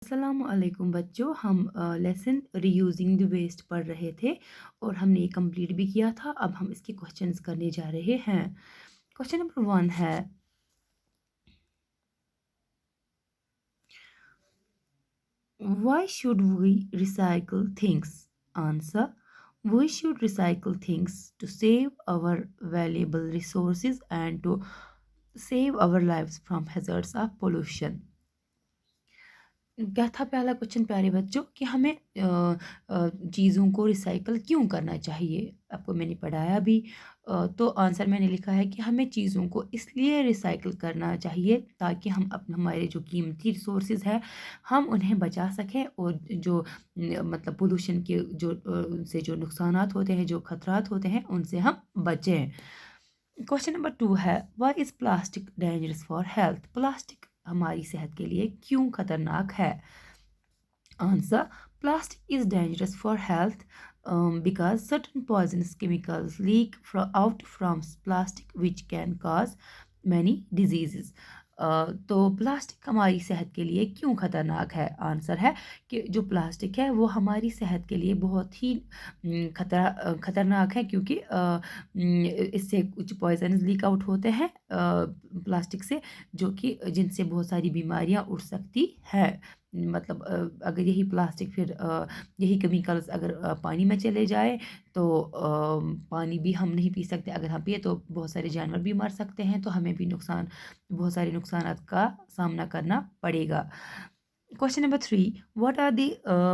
अस्सलाम वालेकुम बच्चों। हम लेसन रीयूजिंग द वेस्ट पढ़ रहे थे और हमने ये कंप्लीट भी किया था। अब हम इसके क्वेश्चंस करने जा रहे हैं। क्वेश्चन नंबर 1 है, why should we recycle things? Answer, we should recycle things to save our valuable resources and to save our lives from hazards of pollution। क्या था पहला क्वेश्चन प्यारे बच्चों कि हमें चीज़ों को रिसाइकल क्यों करना चाहिए? आपको मैंने पढ़ाया भी। तो आंसर मैंने लिखा है कि हमें चीज़ों को इसलिए रिसाइकल करना चाहिए ताकि हम अपने हमारे जो कीमती रिसोर्सेज है हम उन्हें बचा सकें और जो मतलब पोल्यूशन के जो उनसे जो नुकसानात होते हैं, जो खतरात होते हैं, उनसे हम बचें। क्वेश्चन नंबर 2 है, why is plastic dangerous for health? Plastic हमारी सेहत के लिए क्यों खतरनाक है? Answer, plastic is dangerous for health because certain poisonous chemicals leak out from plastic which can cause many diseases। तो प्लास्टिक हमारी सेहत के लिए क्यों खतरनाक है? आंसर है कि जो प्लास्टिक है वो हमारी सेहत के लिए बहुत ही खतरनाक है क्योंकि इससे कुछ पॉइजन्स लीक आउट होते हैं प्लास्टिक से, जो कि जिनसे बहुत सारी बीमारियां उठ सकती है। मतलब अगर यही प्लास्टिक फिर यही केमिकल्स अगर पानी में चले जाए तो पानी भी हम नहीं पी सकते। अगर हम पिए तो बहुत सारे जानवर भी मर सकते हैं, तो हमें भी बहुत सारे नुकसानात का सामना करना पड़ेगा। Question number 3, what are the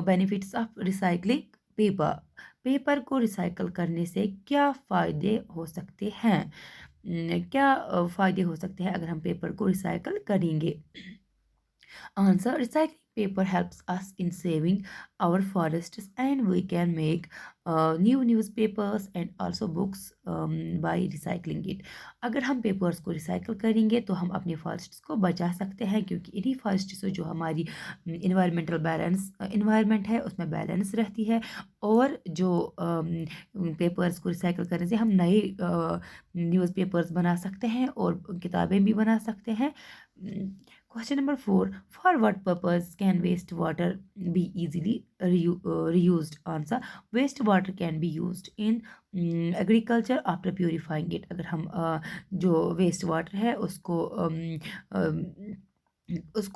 benefits of recycling paper? Paper को रिसाइकल करने से क्या फ़ायदे हो सकते हैं? क्या फ़ायदे हो सकते हैं अगर हम पेपर को रिसाइकल करेंगे? Answer, recycling paper helps us in saving our forests, and we can make new newspapers and also books by recycling it। अगर हम पेपर्स को रिसाइकल करेंगे तो हम अपने फॉरेस्ट्स को बचा सकते हैं, क्योंकि इन्हीं फॉरेस्ट से जो हमारी इन्वायरमेंट है उसमें बैलेंस रहती है, और जो पेपर्स को रिसाइकल करने से हम नए न्यूज़पेपर्स बना सकते हैं और किताबें भी बना सकते हैं। Question number 4, for what purpose can wastewater be easily reused? Answer, wastewater can be used in agriculture after purifying it। अगर हम जो वेस्ट वाटर है उसको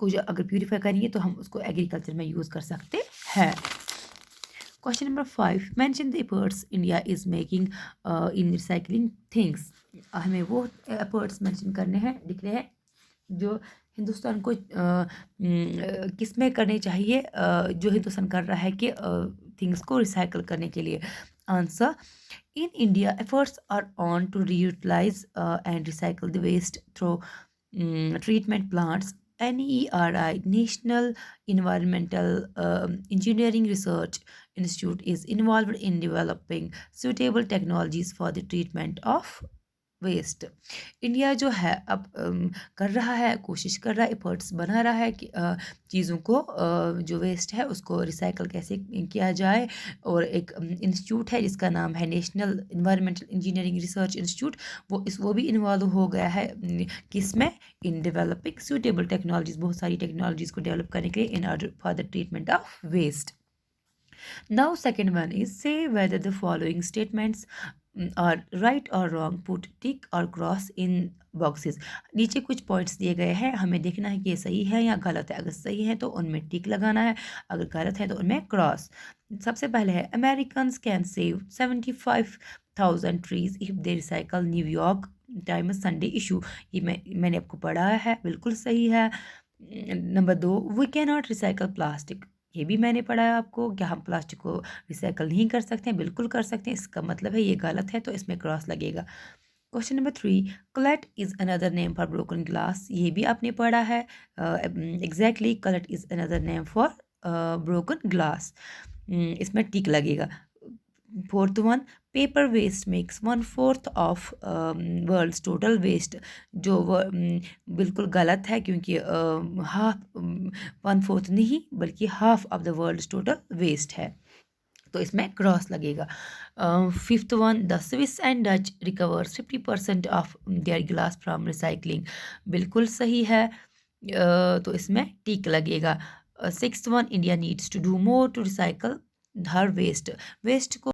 जो अगर प्यूरिफाई करेंगे तो हम उसको एग्रीकल्चर में यूज़ कर सकते हैं। Question number 5, mention the efforts India is making in recycling things. हमें वो एफर्ट्स मेंशन करने हैं, लिख रहे हैं जो हिंदुस्तान को किस में करने चाहिए, जो हिंदुस्तान कर रहा है कि थिंग्स को रिसाइकल करने के लिए। Answer, in India efforts are on to reutilise and recycle the waste through treatment plants। NERI, National Environmental Engineering Research Institute, is involved in developing suitable technologies for the treatment of waste. India जो है अब कर रहा है, कोशिश कर रहा है, एफर्ट्स बना रहा है कि चीज़ों को जो वेस्ट है उसको रिसाइकल कैसे किया जाए, और एक इंस्टीट्यूट है जिसका नाम है national environmental engineering research institute, वो भी इन्वॉल्व हो गया है किसमें, इन डेवलपिंग सूटेबल टेक्नोलॉजीज, बहुत सारी टेक्नोलॉजीज को डेवलप करने के लिए in order for the treatment of waste. Now second one is, say whether the following statements are right or wrong, put tick or cross in boxes। नीचे कुछ points दिए गए हैं, हमें देखना है कि ये सही है या गलत है। अगर सही है तो उनमें टिक लगाना है, अगर गलत है तो उनमें क्रॉस। सबसे पहले है, Americans can save 75,000 trees if they recycle New York Times Sunday issue. ये मैंने आपको पढ़ाया है, बिल्कुल सही है। Number 2, we can not recycle plastic. ये भी मैंने पढ़ा है आपको, क्या हम प्लास्टिक को रिसाइकल नहीं कर सकते हैं? बिल्कुल कर सकते हैं, इसका मतलब है ये गलत है, तो इसमें क्रॉस लगेगा। Question number 3, cullet is another name for broken glass. ये भी आपने पढ़ा है exactly, cullet is another name for broken glass, इसमें टिक लगेगा। Fourth one, paper waste makes 1/4 of world's total waste. जो बिल्कुल गलत है, क्योंकि हाफ 1/4 नहीं बल्कि half of the world's total waste है, तो इसमें क्रॉस लगेगा। Fifth one, the Swiss and Dutch recovers 50% of there glass from recycling. बिल्कुल सही है, तो इसमें टिक लगेगा। Sixth one, India needs to do more to recycle her waste. Waste को